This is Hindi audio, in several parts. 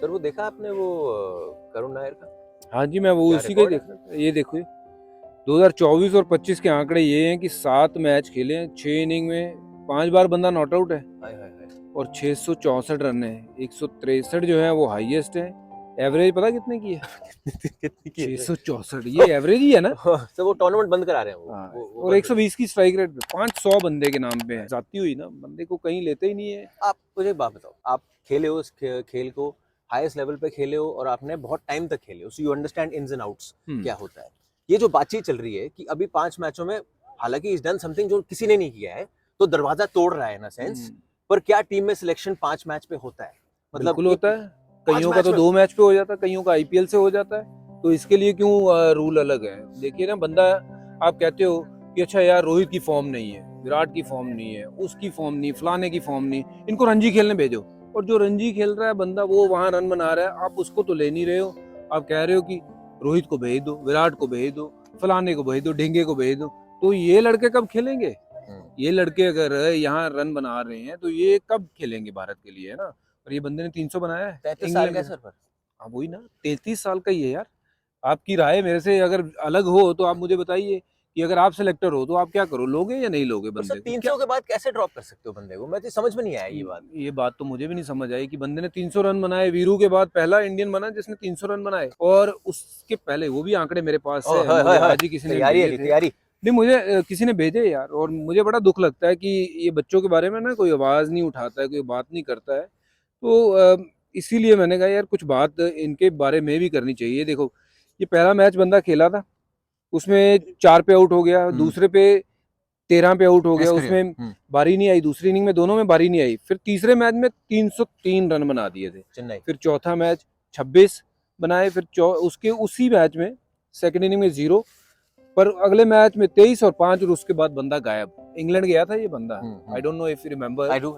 सर वो देखा आपने वो करुण नायर का? हाँ जी, मैं वो क्या उसी का ही रिकॉर्ड है देख रहा था। ये देखो 2024 और 25 के आंकड़े ये हैं कि 7 मैच खेले हैं, 6 इनिंग में 5 बार बंदा नॉट आउट है हाय हाय हाय। और 664 रन है। 163 जो है वो हाईएस्ट है। एवरेज पता कितने की है? कितनी की है? 664। ये एवरेज ही है ना? तो वो टूर्नामेंट बंद करा रहे हैं हाँ, वो और बंद 120 की स्ट्राइक रेट पे 500 बंदे के नाम पे है। जाती हुई ना, बंदे को कहीं लेते ही नहीं है। आप मुझे एक बात बताओ, आप खेले हो इस खेल को, हाईएस्ट लेवल पे खेले हो और आपने बहुत टाइम तक खेले हो, so you understand ins and outs क्या होता है। ये जो बातचीत चल रही है कि अभी 5 मैचों में, हालांकि इज डन समथिंग जो किसी ने नहीं किया है, तो दरवाजा तोड़ रहा है इन अ सेंस, पर क्या टीम में सिलेक्शन 5 मैच पे होता है? बिल्कुल एक होता है। 5 कईयों का मैच तो में 2 मैच पे हो जाता है, कईयों का आईपीएल से हो जाता है। तो इसके लिए क्यों रूल अलग है? देखिए ना, बंदा आप कहते हो कि अच्छा यार रोहित की फॉर्म नहीं है, विराट की फॉर्म नहीं है, उसकी फॉर्म नहीं, फलाने की फॉर्म नहीं, इनको रणजी खेलने भेजो। और जो रणजी खेल रहा है बंदा, वो वहां रन बना रहा है, आप उसको तो ले नहीं रहे हो। आप कह रहे हो कि रोहित को भेज दो, विराट को भेज दो, फलाने को भेज दो, ढेंगे को भेज दो। तो ये लड़के कब खेलेंगे? ये लड़के अगर यहाँ रन बना रहे हैं तो ये कब खेलेंगे भारत के लिए, है ना? और ये बंदे ने 300 बनाया है 33 साल इंग्लैंड का में। है सर पर। हाँ वही ना, 33 साल का ही है यार। आपकी राय मेरे से अगर अलग हो तो आप मुझे बताइए कि अगर आप सिलेक्टर हो तो आप क्या करो, लोगे या नहीं लोगे पर सर बंदे को? क्या 300 के बाद कैसे ड्रॉप कर सकते हो बंदे को? मैं तो समझ में नहीं आया ये बात। ये बात तो मुझे भी नहीं समझ आई कि बंदे ने 300 रन बनाए। वीरू के बाद पहला इंडियन बना जिसने 300 रन बनाए। और उसके पहले, वो भी आंकड़े मेरे पास ओह है, हाय मुझे हाय हाय, आज ही किसी ने तैयारी है भेजे जी, थे। तैयारी। नहीं, मुझे किसी ने भेजे यार, और मुझे बड़ा दुख लगता है कि ये बच्चों के बारे में ना कोई आवाज नहीं उठाता है, कोई बात नहीं करता है। तो इसीलिए मैंने कहा यार कुछ बात इनके बारे में भी करनी चाहिए। देखो, ये पहला मैच बंदा खेला था, उसमें 4 पे आउट हो गया, दूसरे पे 13 पे आउट हो गया, उसमें बारी नहीं आई, दूसरी इनिंग में दोनों में बारी नहीं आई। फिर तीसरे मैच में 303 रन बना दिए थे चेन्नई। फिर चौथा मैच 26 बनाए। फिर उसके उसी मैच में सेकंड इनिंग में 0, पर अगले मैच में 23 और 5, और उसके बाद बंदा गायब। इंग्लैंड गया था ये बंदा, I don't know if you remember. I do.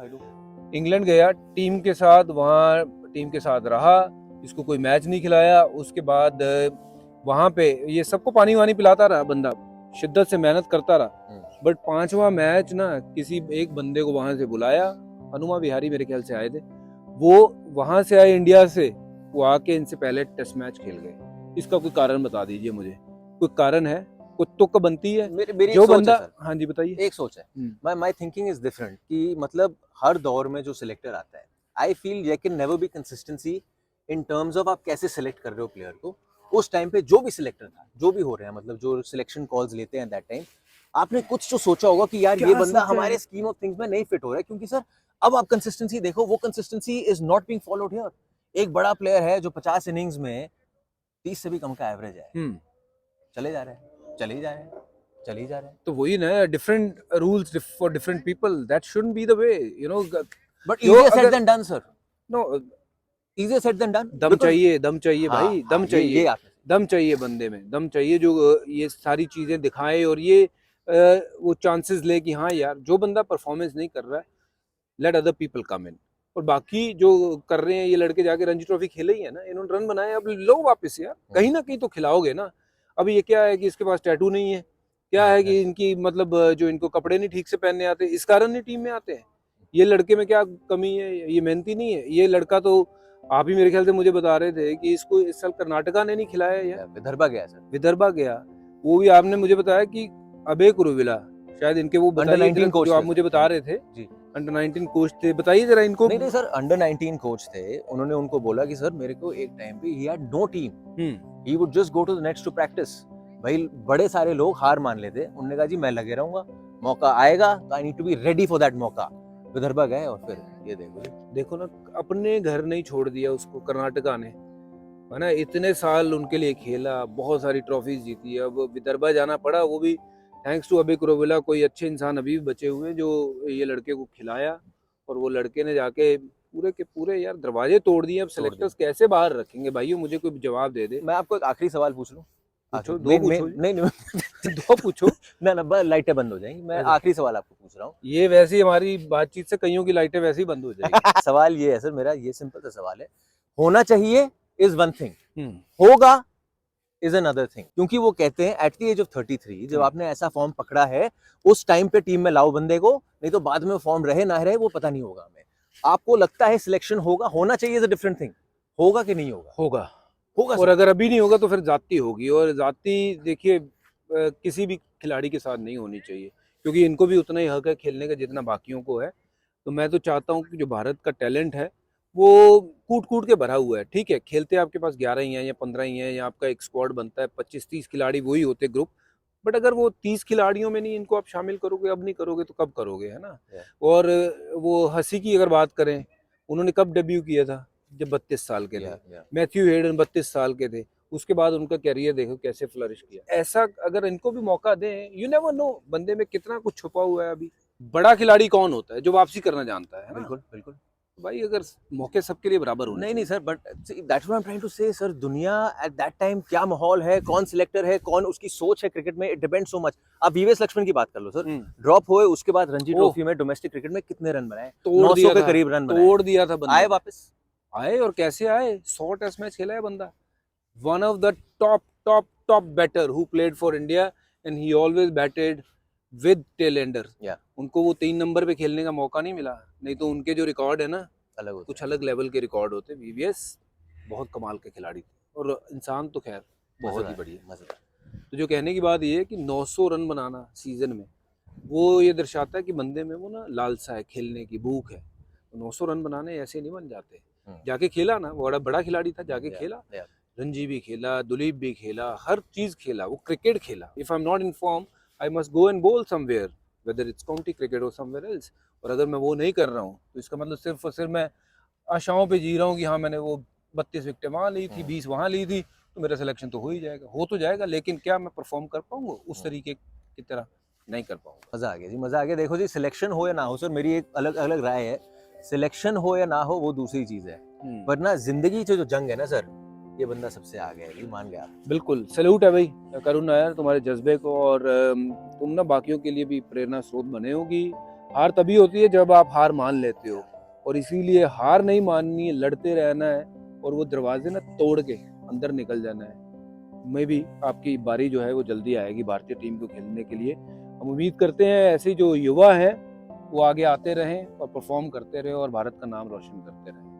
England गया टीम के साथ, वहाँ टीम के साथ रहा, इसको कोई मैच नहीं खिलाया। उसके बाद वहाँ पे ये सबको पानी वानी पिलाता रहा बंदा, शिद्दत से मेहनत करता रहा। बट 5वां मैच ना, किसी एक बंदे को वहां से बुलाया, हनुमा विहारी मेरे ख्याल से आए थे वो, वहां से आए इंडिया से, वो आके इनसे पहले टेस्ट मैच खेल गए। इसका कोई कारण बता दीजिए मुझे, कोई कारण है? कुछ तुक बनती है मेरी जो एक सोच बंदा। है सर, हाँ जी बताइए। एक सोच है। माय थिंकिंग इज डिफरेंट कि मतलब हर दौर में जो सिलेक्टर आता है, I feel there can never be consistency in terms of आप कैसे सिलेक्ट कर रहे हो प्लेयर को। उस टाइम पे जो भी सिलेक्टर था, जो भी हो रहे हैं, मतलब जो सिलेक्शन कॉल्स लेते हैं दैट टाइम, आपने कुछ तो सोचा होगा कि यार ये बंदा हमारे स्कीम ऑफ थिंग्स में नहीं फिट हो रहा है, क्योंकि सर अब आप कंसिस्टेंसी देखो, वो consistency is not being followed here. एक बड़ा प्लेयर है जो 50 इनिंग्स में 30 से भी कम का एवरेज है, चले जा रहे हैं, चले ही जा रहे हैं, चले ही जा रहे हैं। तो वही ना, different rules for different people, that shouldn't be the way, you know. But easier said than done sir, no, easier said than done. दम चाहिए, दम चाहिए हाँ, भाई, दम हाँ, चाहिए। ये आपने दम चाहिए बंदे में, दम चाहिए जो ये सारी चीजें दिखाए, और ये वो चांसेस ले कि हाँ यार जो बंदा परफॉर्मेंस नहीं कर रहा है, लेट अदर पीपल कम इन। और बाकी जो कर रहे हैं ये लड़के, जाके रणजी ट्रॉफी खेले ही है ना, इन्होंने रन बनाए, अब लो वापस यार, कहीं ना कहीं तो खिलाओगे ना। अब ये क्या है कि इसके पास टैटू नहीं है, क्या है कि इनकी मतलब जो इनको कपड़े नहीं ठीक से पहनने आते, इस कारण नहीं टीम में आते हैं। ये लड़के में क्या कमी है? ये मेहनती नहीं है ये लड़का? तो आप ही मेरे ख्याल से मुझे बता रहे थे कि इसको इस साल कर्नाटका ने नहीं खिलाया यार, विदर्भा गया सर, विदर्भा गया। वो भी आपने मुझे बताया कि अबे कुरुविला, शायद इनके वो अंडर बताइए 19 कोच जो आप थे मुझे बता रहे थे, जी। अंडर 19 कोच थे, बताइए जरा इनको। नहीं सर, अंडर 19 कोच थे, उन्होंने उनको बोला कि सर मेरे को एक टाइम पे ही had no team, he would just go to the nets to practise. भाई बड़े सारे लोग हार मान लेते, उन्होंने कहा जी मैं लगे रहूंगा, मौका आएगा तो I need to be ready for that मौका। विदर्भा गए और फिर ये देखो ना, अपने घर नहीं छोड़ दिया उसको कर्नाटका ने, है ना। इतने साल उनके लिए खेला, बहुत सारी ट्रॉफीज जीती, अब विदर्भा जाना पड़ा, वो भी थैंक्स टू अबे कुरुविला। कोई अच्छे इंसान अभी भी बचे हुए हैं जो ये लड़के को खिलाया, और वो लड़के ने जाके पूरे के पूरे यार दरवाजे तोड़ दिए। अब सेलेक्टर्स कैसे बाहर रखेंगे भाइयों? मुझे कोई जवाब दे दे। मैं आपको एक आखिरी सवाल पूछ लूं? पूछो, दो पूछो। नहीं दो पूछो। ना लाइटें बंद हो जाएंगी। मैं आखिरी सवाल आपको पूछ रहा हूँ। ये वैसे ही हमारी बातचीत से कईयों की लाइटें वैसे ही बंद हो जाएगी। सवाल ये है सर, मेरा ये सिंपल सा सवाल है, होना चाहिए इज वन थिंग, होगा इज अनदर थिंग। क्योंकि वो कहते हैं एट द एज ऑफ 33 जब आपने ऐसा फॉर्म पकड़ा है, उस टाइम पे टीम में लाओ बंदे को, नहीं तो बाद में फॉर्म रहे ना रहे वो पता नहीं होगा हमें। आपको लगता है सिलेक्शन होगा, होना चाहिए इज अ डिफरेंट थिंग। होगा कि नहीं होगा? होगा। होगा और सर। अगर अभी नहीं होगा तो फिर जाती होगी, और जाती देखिए किसी भी खिलाड़ी के साथ नहीं होनी चाहिए, क्योंकि इनको भी उतना ही हक है खेलने का जितना बाकियों को है। तो मैं तो चाहता हूँ कि जो भारत का टैलेंट है वो कूट कूट के भरा हुआ है। ठीक है, खेलते आपके पास 11 ही हैं या 15 ही हैं, या आपका एक स्क्वाड बनता है 25-30 खिलाड़ी, वही होते ग्रुप। बट अगर वो 30 खिलाड़ियों में नहीं इनको आप शामिल करोगे, अब नहीं करोगे तो कब करोगे, है ना। Yeah. और वो हंसी की अगर बात करें, उन्होंने कब डेब्यू किया था? जब 32 साल के थे। Yeah, yeah. मैथ्यू हेडन 32 साल के थे, उसके बाद उनका कैरियर देखो कैसे फ्लरिश किया। ऐसा अगर इनको भी मौका दें, यू नेवर नो बंदे में कितना कुछ छुपा हुआ है अभी। बड़ा खिलाड़ी कौन होता है? जो वापसी करना जानता है ना। बिल्कुल, बिल्कुल। भाई अगर मौके सबके लिए बराबर होने नहीं, नहीं चाहिए। Sir, but that's what I am trying to say sir. दुनिया एट दैट टाइम क्या माहौल है, कौन सिलेक्टर है, कौन उसकी सोच है क्रिकेट में, इट डिपेंड्स सो मच। आप वीवीएस लक्ष्मण की बात कर लो सर, ड्रॉप हुए उसके बाद रणजी ओह, ट्रॉफी में डोमेस्टिक क्रिकेट में कितने रन बनाए? तोड़ 900 दिया के था, करीब रन बनाए, तोड़ दिया था बंदे आए ने। वापस। आए, और कैसे आए? 100 टेस्ट मैच खेला है बंदा। One of the top top top batter who played for India, and he always batted with tail ender. या उनको वो 3 नंबर पे खेलने का मौका नहीं मिला, नहीं तो उनके जो रिकॉर्ड है ना, अलग होता कुछ है। अलग लेवल के रिकॉर्ड होते। वीवीएस बहुत कमाल के खिलाड़ी थे, और इंसान तो खैर बहुत ही मजेदार, बढ़िया। मजेदार। तो जो कहने की बात ये है कि 900 रन बनाना सीजन में, वो ये दर्शाता है कि बंदे में वो ना लालसा है, खेलने की भूख है। तो 900 रन बनाने ऐसे नहीं बन जाते। जाके खेला ना, वो बड़ा बड़ा खिलाड़ी था, जाके खेला, या रणजी भी खेला, दुलीप भी खेला, हर चीज खेला, वो क्रिकेट खेला। If I am not in form, I must go and bowl somewhere, whether it's county cricket और समवेयर एल्स। और अगर मैं वो नहीं कर रहा हूँ तो इसका मतलब सिर्फ और सिर्फ मैं आशाओं पे जी रहा हूँ कि हाँ मैंने वो 32 विकेटें वहाँ ली थी, 20 वहाँ ली थी, तो मेरा सिलेक्शन तो हो ही जाएगा, हो तो जाएगा, लेकिन क्या मैं परफॉर्म कर पाऊंगा उस तरीके की तरह? नहीं कर पाऊंगा। मजा आ गया जी, मजा आ गया। देखो जी, सिलेक्शन हो या ना हो सर, मेरी एक अलग अलग राय है। सिलेक्शन हो या ना हो वो दूसरी चीज है, वरना जिंदगी से जो जंग है ना सर, ये बंदा सबसे आगे है, ये मान गया आप। बिल्कुल सैल्यूट है भाई करुण नायर, तुम्हारे जज्बे को। और तुम ना बाकियों के लिए भी प्रेरणा स्रोत बने हो कि हार तभी होती है जब आप हार मान लेते हो, और इसीलिए हार नहीं माननी है, लड़ते रहना है, और वो दरवाजे ना तोड़ के अंदर निकल जाना है। मैं भी आपकी बारी जो है वो जल्दी आएगी भारतीय टीम को खेलने के लिए। हम उम्मीद करते हैं ऐसे जो युवा हैं वो आगे आते रहें और परफॉर्म करते रहें और भारत का नाम रोशन करते रहें।